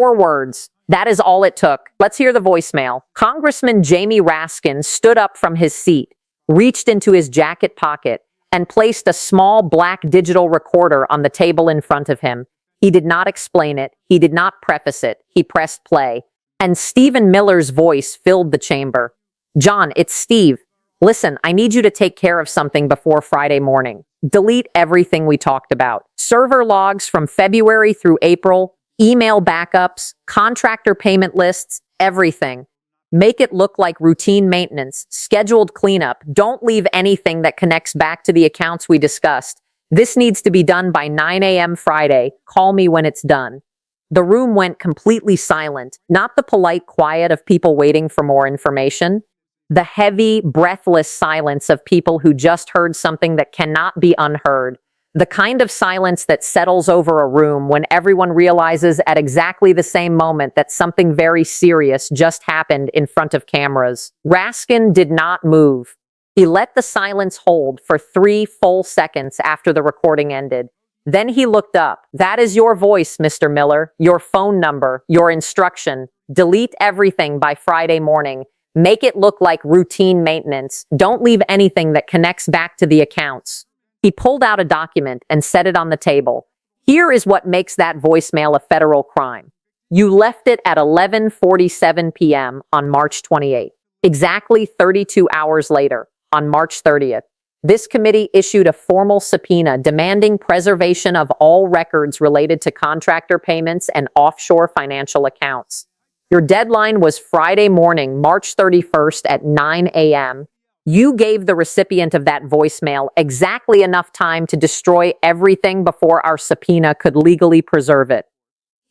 4 words. That is all it took. Let's hear the voicemail. Congressman Jamie Raskin stood up from his seat, reached into his jacket pocket, and placed a small black digital recorder on the table in front of him. He did not explain it. He did not preface it. He pressed play. And Stephen Miller's voice filled the chamber. John, it's Steve. Listen, I need you to take care of something before Friday morning. Delete everything we talked about. Server logs from February through April, email backups, contractor payment lists, everything. Make it look like routine maintenance, scheduled cleanup. Don't leave anything that connects back to the accounts we discussed. This needs to be done by 9 a.m. Friday. Call me when it's done. The room went completely silent, not the polite quiet of people waiting for more information. The heavy, breathless silence of people who just heard something that cannot be unheard. The kind of silence that settles over a room when everyone realizes at exactly the same moment that something very serious just happened in front of cameras. Raskin did not move. He let the silence hold for 3 full seconds after the recording ended. Then he looked up. That is your voice, Mr. Miller. Your phone number, your instruction. Delete everything by Friday morning. Make it look like routine maintenance. Don't leave anything that connects back to the accounts. He pulled out a document and set it on the table. Here is what makes that voicemail a federal crime. You left it at 11:47 p.m. on March 28th. Exactly 32 hours later, on March 30th, this committee issued a formal subpoena demanding preservation of all records related to contractor payments and offshore financial accounts. Your deadline was Friday morning, March 31st at 9 a.m. You gave the recipient of that voicemail exactly enough time to destroy everything before our subpoena could legally preserve it.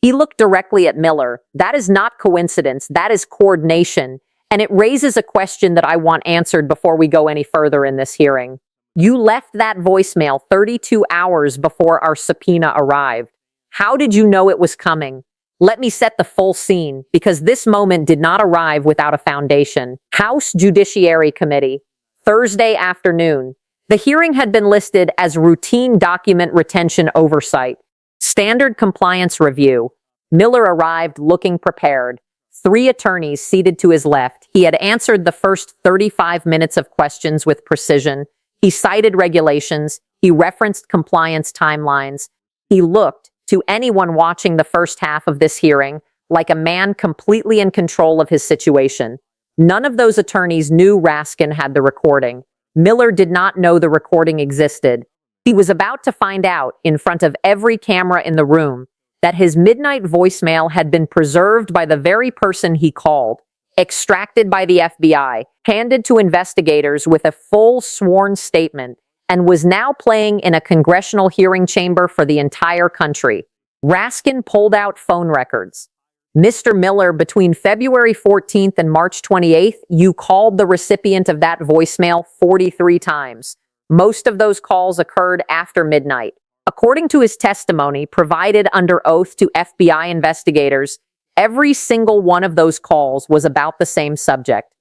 He looked directly at Miller. That is not coincidence, that is coordination, and it raises a question that I want answered before we go any further in this hearing. You left that voicemail 32 hours before our subpoena arrived. How did you know it was coming? Let me set the full scene, because this moment did not arrive without a foundation. House Judiciary Committee, Thursday afternoon. The hearing had been listed as routine document retention oversight. Standard compliance review. Miller arrived looking prepared. 3 attorneys seated to his left. He had answered the first 35 minutes of questions with precision. He cited regulations. He referenced compliance timelines. He looked, to anyone watching the first half of this hearing, like a man completely in control of his situation. None of those attorneys knew Raskin had the recording. Miller did not know the recording existed. He was about to find out, in front of every camera in the room, that his midnight voicemail had been preserved by the very person he called, extracted by the FBI, handed to investigators with a full sworn statement, and was now playing in a congressional hearing chamber for the entire country. Raskin pulled out phone records. Mr. Miller, between February 14th and March 28th, you called the recipient of that voicemail 43 times. Most of those calls occurred after midnight. According to his testimony, provided under oath to FBI investigators, every single one of those calls was about the same subject.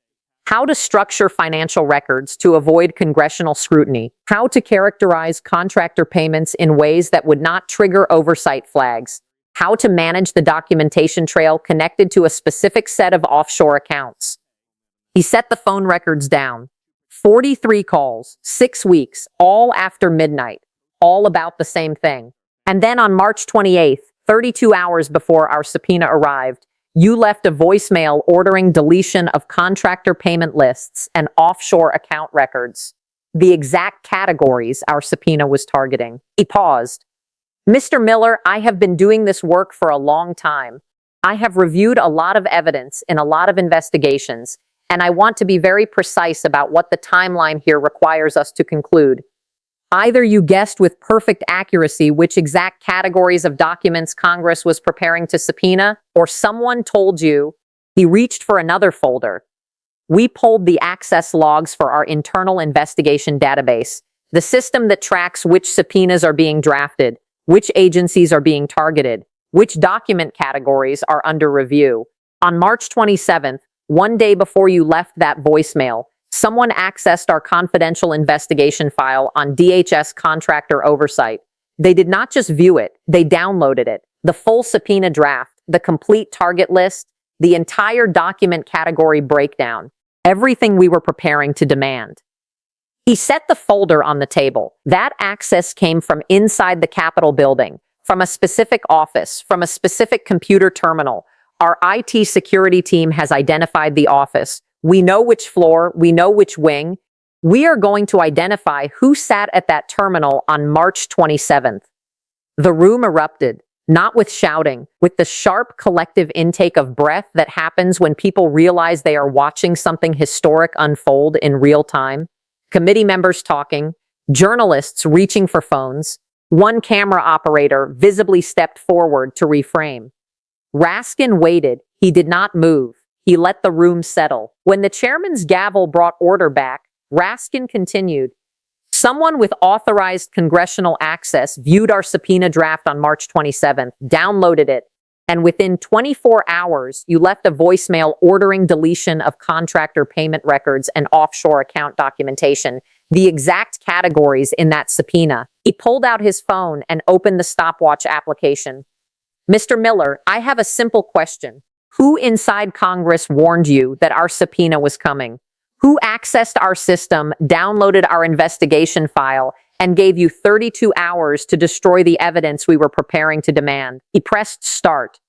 How to structure financial records to avoid congressional scrutiny. How to characterize contractor payments in ways that would not trigger oversight flags. How to manage the documentation trail connected to a specific set of offshore accounts. He set the phone records down. 43 calls, 6 weeks, all after midnight, all about the same thing. And then on March 28th, 32 hours before our subpoena arrived, you left a voicemail ordering deletion of contractor payment lists and offshore account records, the exact categories our subpoena was targeting. He paused. Mr. Miller, I have been doing this work for a long time. I have reviewed a lot of evidence in a lot of investigations, and I want to be very precise about what the timeline here requires us to conclude. Either you guessed with perfect accuracy which exact categories of documents Congress was preparing to subpoena, or someone told you. He reached for another folder. We pulled the access logs for our internal investigation database, the system that tracks which subpoenas are being drafted, which agencies are being targeted, which document categories are under review. On March 27th, one day before you left that voicemail, someone accessed our confidential investigation file on DHS contractor oversight. They did not just view it, they downloaded it, the full subpoena draft, the complete target list, the entire document category breakdown, everything we were preparing to demand. He set the folder on the table. That access came from inside the Capitol building, from a specific office, from a specific computer terminal. Our IT security team has identified the office. We know which floor, we know which wing. We are going to identify who sat at that terminal on March 27th. The room erupted, not with shouting, with the sharp collective intake of breath that happens when people realize they are watching something historic unfold in real time. Committee members talking, journalists reaching for phones. One camera operator visibly stepped forward to reframe. Raskin waited. He did not move. He let the room settle. When the chairman's gavel brought order back, Raskin continued. Someone with authorized congressional access viewed our subpoena draft on March 27th, downloaded it, and within 24 hours, you left a voicemail ordering deletion of contractor payment records and offshore account documentation, the exact categories in that subpoena. He pulled out his phone and opened the stopwatch application. Mr. Miller, I have a simple question. Who inside Congress warned you that our subpoena was coming? Who accessed our system, downloaded our investigation file, and gave you 32 hours to destroy the evidence we were preparing to demand? He pressed start.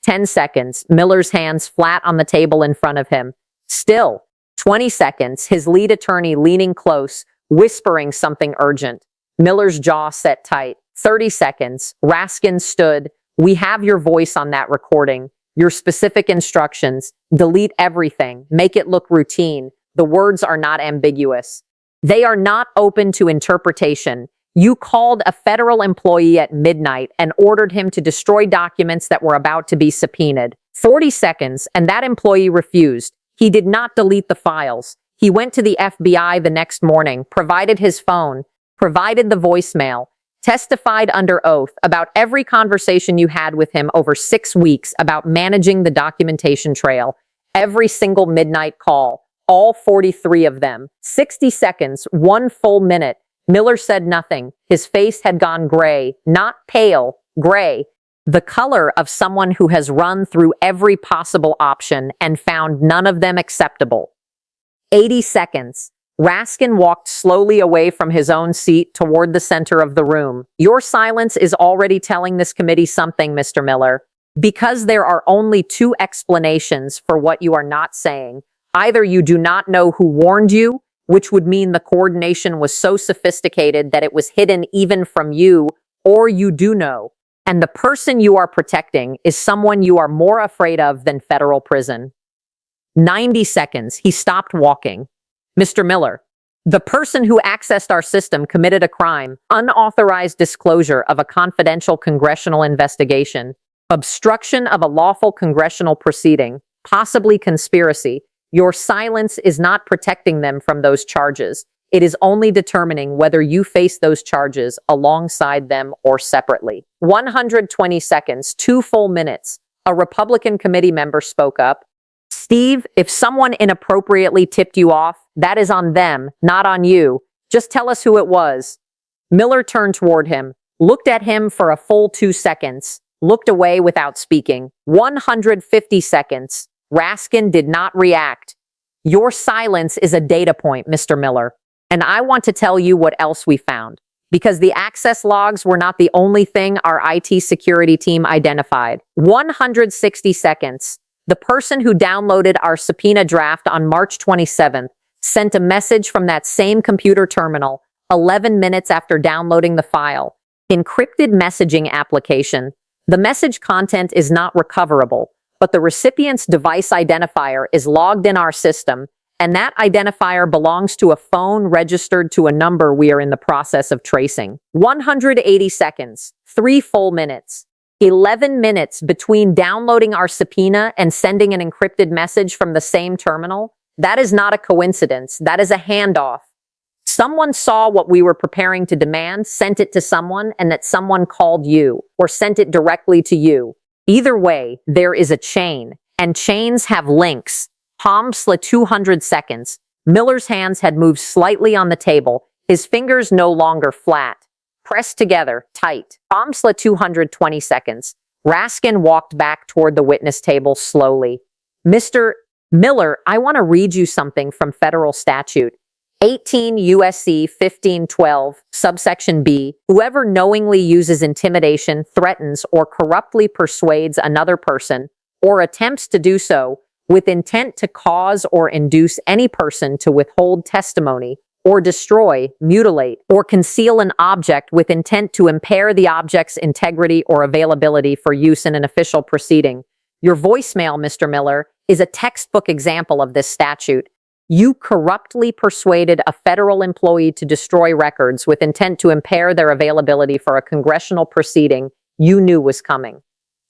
10 seconds, Miller's hands flat on the table in front of him. Still. 20 seconds, his lead attorney leaning close, whispering something urgent. Miller's jaw set tight. 30 seconds, Raskin stood. We have your voice on that recording. Your specific instructions. Delete everything. Make it look routine. The words are not ambiguous. They are not open to interpretation. You called a federal employee at midnight and ordered him to destroy documents that were about to be subpoenaed. 40 seconds, and that employee refused. He did not delete the files. He went to the FBI the next morning, provided his phone, provided the voicemail, testified under oath about every conversation you had with him over 6 weeks about managing the documentation trail, every single midnight call. All 43 of them. 60 seconds, 1 full minute. Miller said nothing. His face had gone gray, not pale, gray. The color of someone who has run through every possible option and found none of them acceptable. 80 seconds. Raskin walked slowly away from his own seat toward the center of the room. Your silence is already telling this committee something, Mr. Miller. Because there are only 2 explanations for what you are not saying. Either you do not know who warned you, which would mean the coordination was so sophisticated that it was hidden even from you, or you do know. And the person you are protecting is someone you are more afraid of than federal prison. 90 seconds. He stopped walking. Mr. Miller, the person who accessed our system committed a crime, unauthorized disclosure of a confidential congressional investigation, obstruction of a lawful congressional proceeding, possibly conspiracy. Your silence is not protecting them from those charges. It is only determining whether you face those charges alongside them or separately. 120 seconds, 2 full minutes. A Republican committee member spoke up. Steve, if someone inappropriately tipped you off, that is on them, not on you. Just tell us who it was. Miller turned toward him, looked at him for a full 2 seconds, looked away without speaking. 150 seconds. Raskin did not react. Your silence is a data point, Mr. Miller. And I want to tell you what else we found. Because the access logs were not the only thing our IT security team identified. 160 seconds. The person who downloaded our subpoena draft on March 27th sent a message from that same computer terminal 11 minutes after downloading the file. Encrypted messaging application. The message content is not recoverable, but the recipient's device identifier is logged in our system, and that identifier belongs to a phone registered to a number we are in the process of tracing. 180 seconds, 3 full minutes. 11 minutes between downloading our subpoena and sending an encrypted message from the same terminal. That is not a coincidence. That is a handoff. Someone saw what we were preparing to demand, sent it to someone, and that someone called you or sent it directly to you. Either way, there is a chain, and chains have links. Hamsla 200 seconds. Miller's hands had moved slightly on the table, his fingers no longer flat. Pressed together, tight. Hamsla 220 seconds. Raskin walked back toward the witness table slowly. Mr. Miller, I want to read you something from federal statute. 18 U.S.C. 1512, subsection B, whoever knowingly uses intimidation, threatens, or corruptly persuades another person, or attempts to do so, with intent to cause or induce any person to withhold testimony, or destroy, mutilate, or conceal an object with intent to impair the object's integrity or availability for use in an official proceeding. Your voicemail, Mr. Miller, is a textbook example of this statute. You corruptly persuaded a federal employee to destroy records with intent to impair their availability for a congressional proceeding you knew was coming.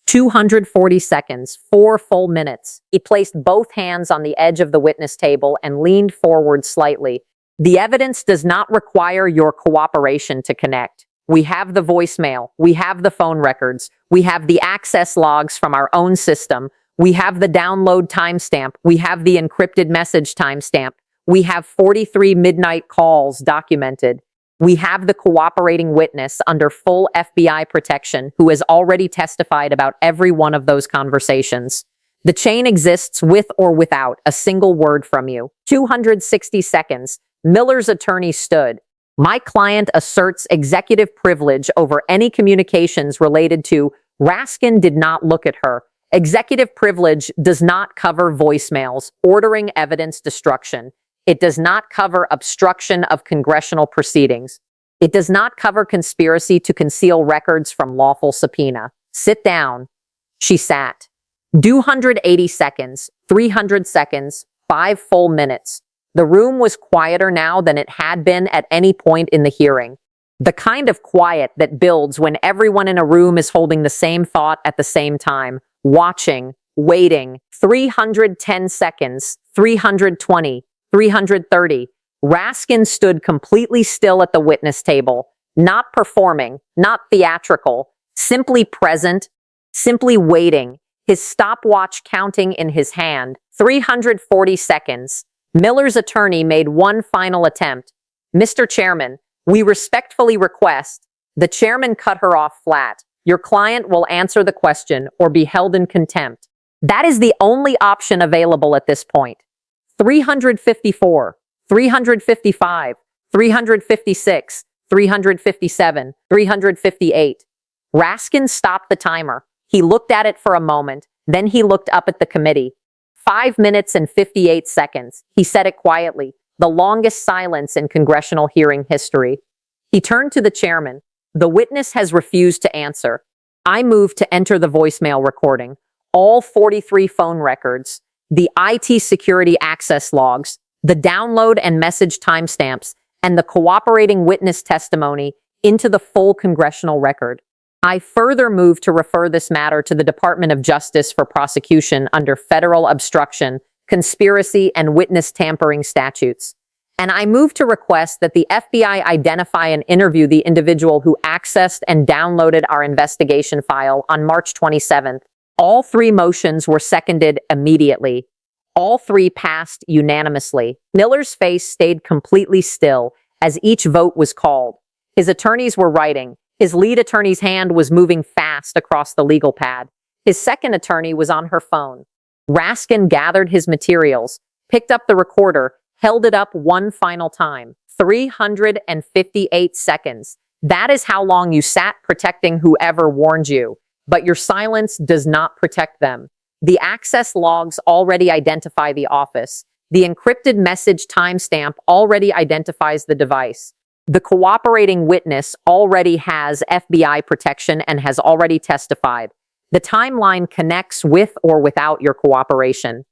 240 seconds, 4 full minutes. He placed both hands on the edge of the witness table and leaned forward slightly. The evidence does not require your cooperation to connect. We have the voicemail. We have the phone records. We have the access logs from our own system. We have the download timestamp. We have the encrypted message timestamp. We have 43 midnight calls documented. We have the cooperating witness under full FBI protection who has already testified about every one of those conversations. The chain exists with or without a single word from you. 260 seconds. Miller's attorney stood. My client asserts executive privilege over any communications related to Raskin did not look at her. Executive privilege does not cover voicemails, ordering evidence destruction. It does not cover obstruction of congressional proceedings. It does not cover conspiracy to conceal records from lawful subpoena. Sit down. She sat. 280 seconds, 300 seconds, 5 full minutes. The room was quieter now than it had been at any point in the hearing. The kind of quiet that builds when everyone in a room is holding the same thought at the same time, watching, waiting. 310 seconds, 320, 330. Raskin stood completely still at the witness table, not performing, not theatrical, simply present, simply waiting, his stopwatch counting in his hand. 340 seconds. Miller's attorney made one final attempt. Mr. Chairman, we respectfully request. The chairman cut her off flat. Your client will answer the question or be held in contempt. That is the only option available at this point. 354, 355, 356, 357, 358. Raskin stopped the timer. He looked at it for a moment, then he looked up at the committee. 5 minutes and 58 seconds. He said it quietly, the longest silence in congressional hearing history. He turned to the chairman. The witness has refused to answer. I move to enter the voicemail recording, all 43 phone records, the IT security access logs, the download and message timestamps, and the cooperating witness testimony into the full congressional record. I further move to refer this matter to the Department of Justice for prosecution under federal obstruction, conspiracy, and witness tampering statutes. And I move to request that the FBI identify and interview the individual who accessed and downloaded our investigation file on March 27th. All 3 motions were seconded immediately. All 3 passed unanimously. Miller's face stayed completely still as each vote was called. His attorneys were writing. His lead attorney's hand was moving fast across the legal pad. His second attorney was on her phone. Raskin gathered his materials, picked up the recorder, held it up one final time. 358 seconds. That is how long you sat protecting whoever warned you. But your silence does not protect them. The access logs already identify the office. The encrypted message timestamp already identifies the device. The cooperating witness already has FBI protection and has already testified. The timeline connects with or without your cooperation.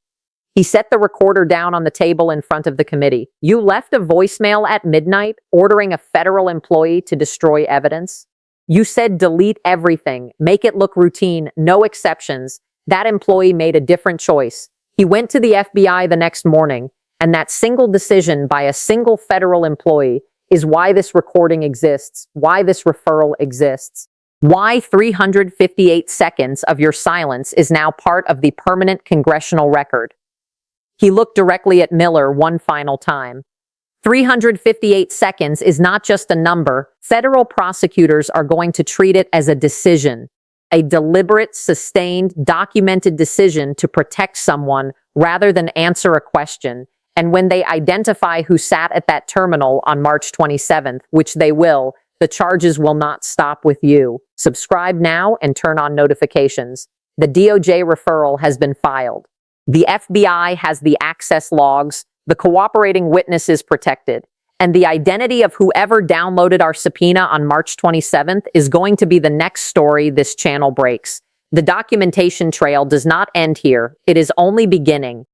He set the recorder down on the table in front of the committee. You left a voicemail at midnight ordering a federal employee to destroy evidence. You said delete everything, make it look routine, no exceptions. That employee made a different choice. He went to the FBI the next morning, and that single decision by a single federal employee is why this recording exists, why this referral exists, why 358 seconds of your silence is now part of the permanent congressional record. He looked directly at Miller one final time. 358 seconds is not just a number. Federal prosecutors are going to treat it as a decision. a deliberate, sustained, documented decision to protect someone rather than answer a question. And when they identify who sat at that terminal on March 27th, which they will, the charges will not stop with you. Subscribe now and turn on notifications. The DOJ referral has been filed. The FBI has the access logs, the cooperating witness is protected, and the identity of whoever downloaded our subpoena on March 27th is going to be the next story this channel breaks. The documentation trail does not end here. It is only beginning.